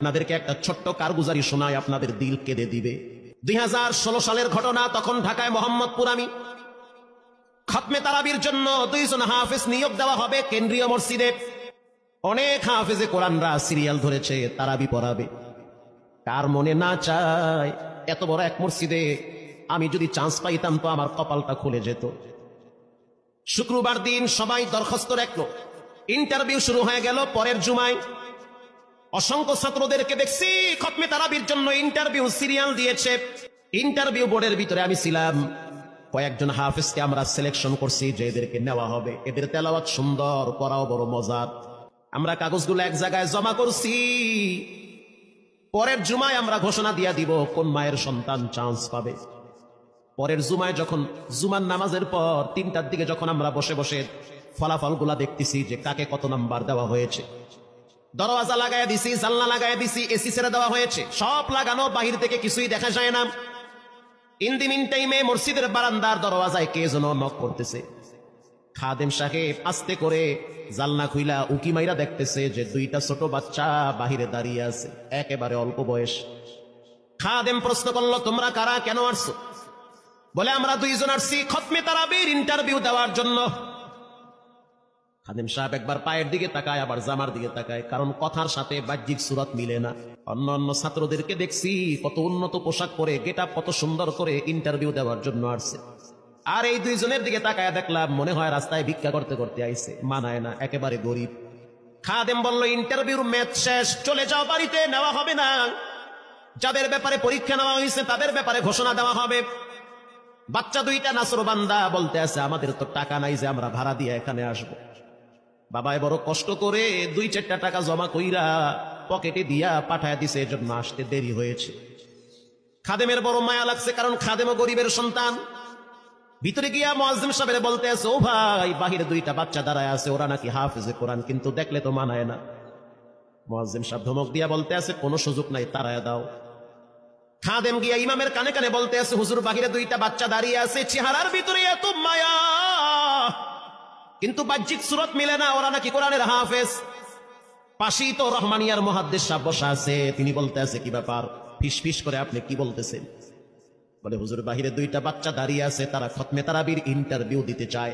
আপনাদেরকে একটা ছোট্ট কারগুজারি শোনায়, আপনাদের দিল কেঁদে দিবে। 2016 সালের ঘটনা। তখন ঢাকায় মোহাম্মদপুর আমি খতমে তারাবির জন্য 2 জন হাফেজ নিয়োগ দেওয়া হবে কেন্দ্রীয় মসজিদে। অনেক হাফেজে কোরআনরা সিরিয়াল ধরেছে তারাবি পড়াবে। কার মনে না চায় এত বড় এক মসজিদে আমি যদি চান্স পাইতাম তো আমার কপালটা খুলে যেত। শুক্রবার দিন সবাই দরখাস্ত রাখলো, ইন্টারভিউ শুরু হয়ে গেল। পরের জুমায় অসংখ্য ছাত্রদেরকে দেখছি খতমে তারাবির জন্য ইন্টারভিউ সিরিয়াল দিয়েছে। ইন্টারভিউ বোর্ডের ভিতরে আমি ছিলাম। কয়েকজন হাফেজকে আমরা সিলেকশন করছি যে এদেরকে নেওয়া হবে। এদের তেলাওয়াত সুন্দর, পড়াও বড় মজার। আমরা কাগজগুলো এক জায়গায় জমা করছি। পরের জুমায় আমরা ঘোষণা দিয়ে দিব কোন মায়ের সন্তান চান্স পাবে। পরের জুমায় যখন জুমার নামাজের পর 3টার দিকে যখন আমরা বসে বসে ফলাফলগুলা দেখতেছি যে কাকে কত নাম্বার দেওয়া হয়েছে, দরওয়াজা লাগাই দিছি, জানলা লাগাই দিছি, এসি ছেড়ে দেওয়া হয়েছে, সব লাগানো, বাহির থেকে কিছুই দেখা যায় না। ইন দি মিন টাইমে মসজিদের বারান্দার দরওয়াজায় কে যেন নক করতেছে। খাদেম সাহেব আস্তে করে জানলা খুইলা উকি মাইরা দেখতেছে যে 2টা ছোট বাচ্চা বাহিরে দাঁড়িয়ে আছে, একেবারে অল্প বয়স। খাদেম প্রশ্ন করলো, তোমরা কারা, কেন আসছো? বলে, আমরা 2 জন আসছি খতমে তারাবির ইন্টারভিউ দেওয়ার জন্য। খাদেম সাহেব একবার পায়ের দিকে তাকায়, আবার জামার দিকে তাকায়, কারণ কথার সাথে বাহ্যিক সুরত মিলে না। অন্য ছাত্রদেরকে দেখছি কত উন্নত পোশাক পরে, গেটআপ কত সুন্দর করে ইন্টারভিউ দেওয়ার জন্য আসছে। আর এই 2 জনের দিকে তাকায় দেখলাম মনে হয় রাস্তায় ভিক্ষা করতে করতে আইছে, মানায় না, একেবারে গরিব। খাদেম বলল, ইন্টারভিউর ম্যাচ শেষ, চলে যাও বাড়িতে, নেওয়া হবে না। যাদের ব্যাপারে পরীক্ষা নেওয়া হয়েছে তাদের ব্যাপারে ঘোষণা দেওয়া হবে। বাচ্চা 2টা নাসরবান্দা বলতে আছে, আমাদের তো টাকা নাই যে আমরা ভাড়া দিয়ে এখানে আসবো। বাবাই বড় কষ্ট করে 2-4টা টাকা জমা কইরা পকেটে দিয়া পাঠায় দিছে, এজন্য আসতে দেরি হয়েছে। খাদেমের বড় মায়া লাগছে, কারণ খাদেমও গরিবের সন্তান। ভিতরে গিয়া মুয়াজ্জিম সাহেবের বলতে আছে, ও ভাই, বাহিরে 2টা বাচ্চা দাঁড়ায় আছে, ওরা নাকি হাফেজে কোরআন, কিন্তু দেখলে তো মানায় না। মুয়াজ্জিম সাহেব ধমক দিয়া বলতে আছে, কোনো সুযোগ নাই, তাড়ায় দাও। খাদেম গিয়া ইমামের কানে কানে বলতে আছে, হুজুর, বাহিরে 2টা বাচ্চা দাঁড়িয়ে আছে, চেহারার ভিতরে এত মায়া, কিন্তু বাহ্যিক সুরত মিলে না, ওরা নাকি কোরআনের হাফেজ। পাশেই তো রহমানিয়ার মুহাদ্দিস সাহেব বসা আছে, তিনি বলতে আছে, কি ব্যাপার, ফিস ফিস করে আপনি কি বলতেছেন? বলে, হুজুর, বাহিরে 2টা বাচ্চা দাঁড়িয়ে আছে, তারা খতমে তারাবির ইন্টারভিউ দিতে চায়।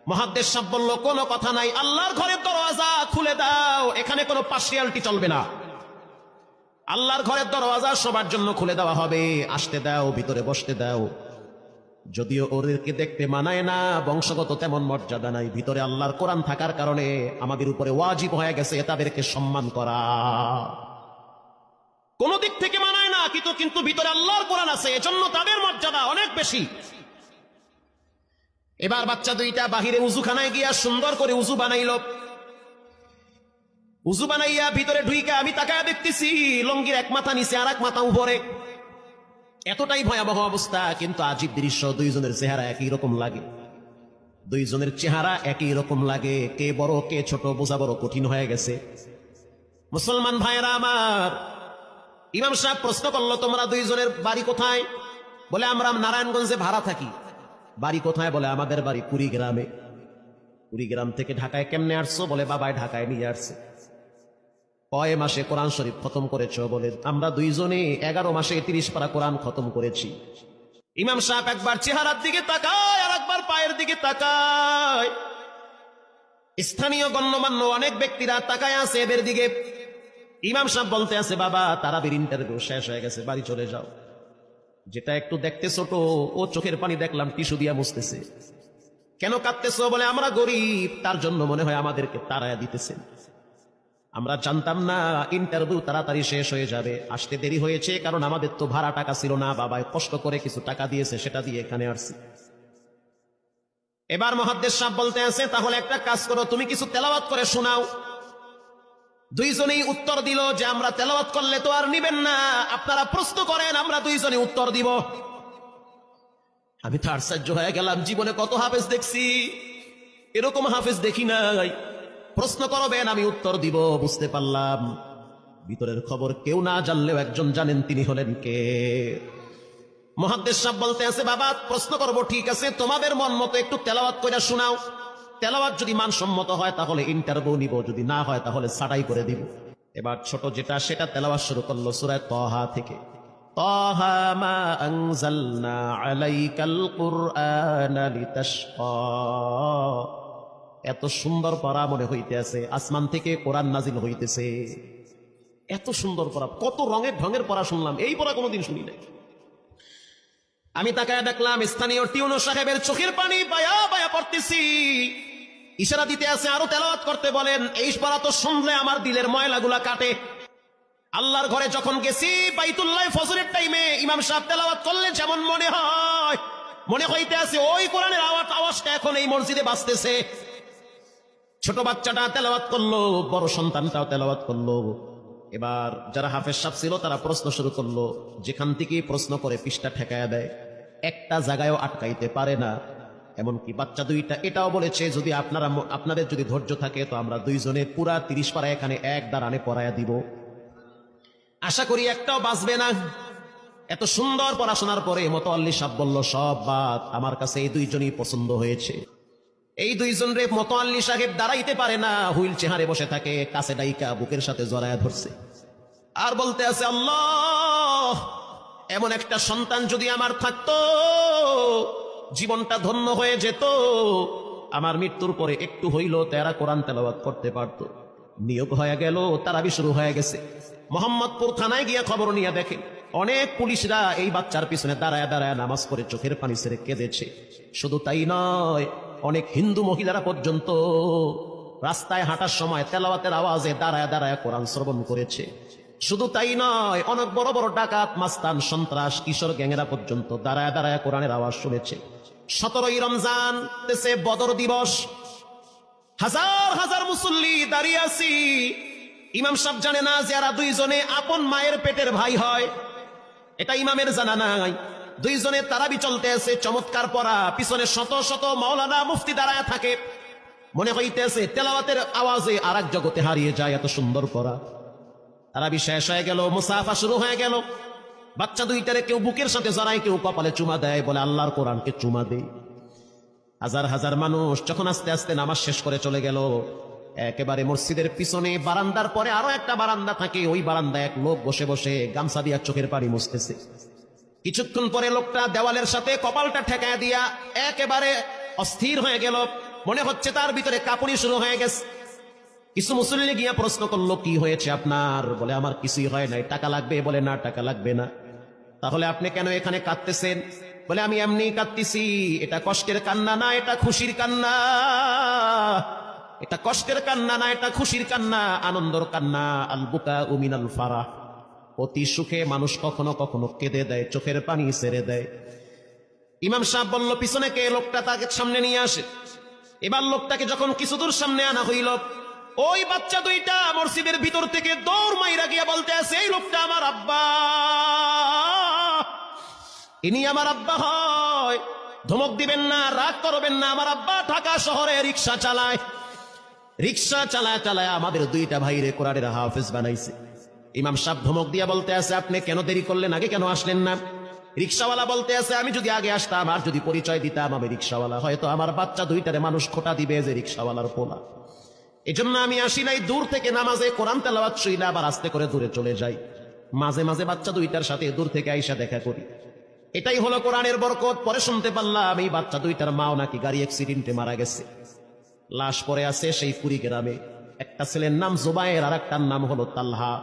মুহাদ্দিস সাহেব বলল, কোনো কথা নাই, আল্লাহর ঘরের দরওয়াজা খুলে দাও, এখানে কোনো পার্সিয়ালিটি চলবে না। আল্লাহর ঘরের দরওয়াজা সবার জন্য খুলে দেওয়া হবে, আসতে দাও, ভিতরে বসতে দাও। যদিও ওদেরকে দেখতে মানায় না, বংশগত তেমন মর্যাদা নাই, ভিতরে আল্লাহর কোরআন থাকার কারণে আমাদের উপরে ওয়াজিব হয়ে গেছে তাদেরকে সম্মান করা। কোন দিক থেকে মানায় না, কিন্তু ভিতরে আল্লাহর কোরআন আছে, এজন্য তাদের মর্যাদা অনেক বেশি। এবার বাচ্চা 2টা বাহিরে উজুখানায় গিয়া সুন্দর করে উজু বানাইল। উজু বানাইয়া ভিতরে ঢুইকা আমি তাকায় দেখতেছি লঙ্গির এক মাথা নিচে আর এক মাথা উপরে। এতটাই ভয়াবহ অবস্থা, কিন্তু আজীব দৃশ্য। 2 জনের চেহারা একই রকম লাগে, 2 জনের চেহারা একই রকম লাগে। কে বড় কে ছোট বোঝা বড় কঠিন হয়ে গেছে। মুসলমান ভাইয়েরা আমার, ইমাম সাহেব প্রশ্ন করলো, তোমরা 2 জনের বাড়ি কোথায়? বলে, আমরা নারায়ণগঞ্জে ভাড়া থাকি। বাড়ি কোথায়? বলে, আমাদের বাড়ি কুড়িগ্রামে। কুড়িগ্রাম থেকে ঢাকায় কেমনে আসছো? বলে, বাবাই ঢাকায় নিয়ে আসছে। কয় মাসে কোরআন শরীফ খতম করেছো? বলে, আমরা 2 জনে 11 মাসে 30 পারা কোরআন খতম করেছি। ইমাম সাহেব একবার চেহারার দিকে তাকায়, আর একবার পায়ের দিকে তাকায়। স্থানীয় গণ্যমান্য অনেক ব্যক্তিরা তাকায় আছে এদের দিকে। ইমাম সাহেব বলতে আছে, বাবা, তারাবির ইন্টারভিউ শেষ হয়ে গেছে, বাড়ি চলে যাও। যেটা একটু দেখতে ছোট, ও চোখের পানি দেখলাম টিস্যু দিয়া মুছতেছে। কেন কাঁদতেছো? বলে, আমরা গরিব, তার জন্য মনে হয় আমাদেরকে তাড়ায়া দিতেছেন। আমরা জানতাম না ইন্টারভিউ তাড়াতাড়ি শেষ হয়ে যাবে, আসতে দেরি হয়েছে, কারণ আমাদের তো ভাড়া টাকা ছিল না, বাবাই কষ্ট করে কিছু টাকা দিয়েছে, সেটা দিয়ে এখানে আসছি। এবার মুহাদ্দিস সাহেব বলতে আছে, তাহলে একটা কাজ করো, তুমি কিছু তেলাওয়াত করে শোনাও। 2 জনেই উত্তর দিল যে, আমরা তেলাওয়াত করলে তো আর নিবেন না, আপনারা প্রশ্ন করেন, আমরা 2 জনে উত্তর দিব। আমি তো আশ্চর্য হয়ে গেলাম, জীবনে কত হাফেজ দেখছি, এরকম হাফেজ দেখি নাই। প্রশ্ন করবেন, আমি উত্তর দিব। বুঝতে পারলাম ভিতরের খবর কেউ না জানলেও একজন জানেন, তিনি হলেন কে? মুহাদ্দিস সাহেব বলতে আছে, বাবা, প্রশ্ন করব, ঠিক আছে, তোমাদের মন মতো একটু তেলাওয়াত করে শোনাও। তেলাওয়াত যদি মানসম্মত হয় তাহলে ইন্টারভিউ নিব, যদি না হয় তাহলে ছাঁটাই করে দিব। এবার ছোট যেটা সেটা তেলাওয়াত শুরু করলো সূরা তাহা থেকে। তাহা মা আনজালনা আলাইকাল কুরআনা লিতাশকা। এত সুন্দর পড়া মনে হইতেছে আসমান থেকে কোরআন নাজিল হইতেছে। এত সুন্দর পড়া, কত রঙের ঢঙের পড়া শুনলাম, এই পড়া কোনোদিন শুনি নাই। আমি তাকায় দেখলাম স্থানীয় টিউনো সাহেবের চোখের পানি বায়া বায়া পড়তেছি, ইশারা দিতে আছে আরো তেলাওয়াত করতে বলেন। এই পড়া তো শুনলে আমার দিলের ময়লাগুলা কাটে। আল্লাহর ঘরে যখন গেছি বাইতুল্লাহ ফজরের টাইমে ইমাম সাহেব তেলাওয়াত করলে যেমন মনে হইতে আছে ওই কোরআনের আওয়াজটা এখন এই মসজিদে বাজতেছে। ছোট বাচ্চাটা তেলাওয়াত করলো, বড় সন্তানটাও তেলাওয়াত করলো। এবার যারা হাফেজ সাহেব ছিল তারা প্রশ্ন শুরু করলো, যেখান থেকে প্রশ্ন করে পৃষ্ঠা ঠেকায়া দেয়, একটা জায়গায়ও আটকাইতে পারে না। এমনকি বাচ্চা দুইটা এটাও বলেছে যদি আপনাদের যদি ধৈর্য থাকে তো আমরা দুইজনে পুরা 30 পারা এখানে এক দাঁড়ানে পড়ায়া দিব, আশা করি একটাও বাঁচবে না। এত সুন্দর পড়াশোনার পরে মোতাল্লি সাহেব বলল সব বাদ, আমার কাছে এই দুইজনই পছন্দ হয়েছে। এই দুইজন রে মোতাল্লি সাহেব দাঁড়াইতে পারে না, হুইল চেহারে বসে থাকে, কাছে ডাইকা বুকের সাথে জড়ায়া ধরছে আর বলতে আছে আল্লাহ, এমন একটা সন্তান যদি আমার থাকতো জীবনটা ধন্য হয়ে যেত, আমার মৃত্যুর পরে একটু হইল তারা কোরআন তেলাওয়াত করতে পারত। নিয়োগ হয়ে গেল, তারাবি শুরু হয়ে গেছে। মোহাম্মদপুর থানায় গিয়ে খবর নিয়ে দেখে অনেক পুলিশরা এই বাচ্চার পিছনে দাঁড়ায় দাঁড়ায় নামাজ পড়ে চোখের পানি ছেড়ে কেঁদেছে। শুধু তাই নয়, অনেক হিন্দু মহিলারা পর্যন্ত রাস্তায় হাঁটার সময় তেলাওয়াতের আওয়াজে দাঁড়ায় দাঁড়ায় কোরআন শ্রবণ করেছে। শুধু তাই নয়, অনেক বড় বড় ডাকাত, মাস্তান, সন্ত্রাস, কিশোর গ্যাংয়েরা পর্যন্ত দাঁড়ায় দাঁড়ায় কোরআনের আওয়াজ শুনেছে। 17ই রমজান দেশে বদর দিবস, হাজার হাজার মুসল্লি দাঁড়িয়ে আছি। ইমাম সাহেব জানে না যে এরা দুইজনে আপন মায়ের পেটের ভাই হয়, এটা ইমামের জানা নাই। দুইজনে তারাবি চলতে আছে, চমৎকার পড়া, পিছনে শত শত মাওলানা মুফতি দাঁড়ায় থাকে। মনে হইতেছে তেলাওয়াতের আওয়াজে আর এক জগতে হারিয়ে যায়, এত সুন্দর পড়া। তারাবি শেষ হয়ে গেল, মুসাফা শুরু হয়ে গেল। বাচ্চা দুইটারে কেউ বুকের সাথে জড়ায়, কেউ কপালে চুমা দেয়, বলে আল্লাহর কোরআনকে চুমা দেই। হাজার হাজার মানুষ যখন আস্তে আস্তে নামাজ শেষ করে চলে গেল, একেবারে মসজিদের পিছনে বারান্দার পরে আরো একটা বারান্দা থাকে, ওই বারান্দায় এক লোক বসে বসে গামছা দিয়া চোখের পানি মুছতেছে। কিছুক্ষণ পরে লোকটা দেওয়ালের সাথে কপালটা ঠেকায় দিয়া একেবারে অস্থির হয়ে গেল, মনে হচ্ছে তার ভিতরে কাঁপুনি শুরু হয়ে গেছে। কিছু মুসল্লি গিয়া প্রশ্ন করলো, কি হয়েছে আপনার? বলে আমার কিছুই হয় নাই। টাকা লাগবে? বলে না, টাকা লাগবে না। তাহলে আপনি কেন এখানে কাঁদতেছেন? বলে আমি এমনি কাঁদতেছি, এটা কষ্টের কান্না না, এটা খুশির কান্না। এটা কষ্টের কান্না না, এটা খুশির কান্না, আনন্দর কান্না। আল বুকা মিনাল ফারাহ। অতি সুখে মানুষ কখনো কখনো কেঁদে দেয়, চোখের পানি ছেড়ে দেয়। ইমাম সাহেব বলল পিছনে কে? লোকটা তাকে সামনে নিয়ে আসে। এবার লোকটাকে যখন কিছু দূর সামনে আনা হইল, ওই বাচ্চা দুইটা মসজিদের ভিতর থেকে দৌড় মাইরা গিয়া বলতে আছে, এই লোকটা আমার আব্বা, ইনি আমার আব্বা হয়। ধমক দিবেন না, রাগ করবেন না, আমার আব্বা ঢাকা শহরে রিক্সা চালায়। রিক্সা চালায় চালায় আমাদের দুইটা ভাইরে কোরআনের হাফেজ বানাইছে। ইমাম সাহেব ধমক দিয়া বলতে আছে, আপনি কেন দেরি করলেন? আগে কেন আসলেন না? রিক্সাওয়ালা বলতে আছে, আমি যদি আগে আসতাম আর যদি পরিচয় দিতাম আমি রিক্সাওয়ালা, হয়তো আমার বাচ্চা দুইটারে মানুষ খোটা দিবে যে রিক্সাওয়ালার পোলা। এজন্য আমি আসি নাই। দূর থেকে নামাজে কোরআন তেলাওয়াত শুইলে আবার আস্তে করে দূরে চলে যাই। মাঝে মাঝে বাচ্চা দুইটার সাথে দূর থেকে আইসা দেখা করি। এটাই হলো কোরআনের বরকত। পরে শুনতে পারলাম এই বাচ্চা দুইটার মাও নাকি গাড়ি অ্যাক্সিডেন্টে মারা গেছে। লাশ পরে আছে সেই কুড়ি গ্রামে। একটা ছেলের নাম জুবায়ের আর একটার নাম হলো তালহা।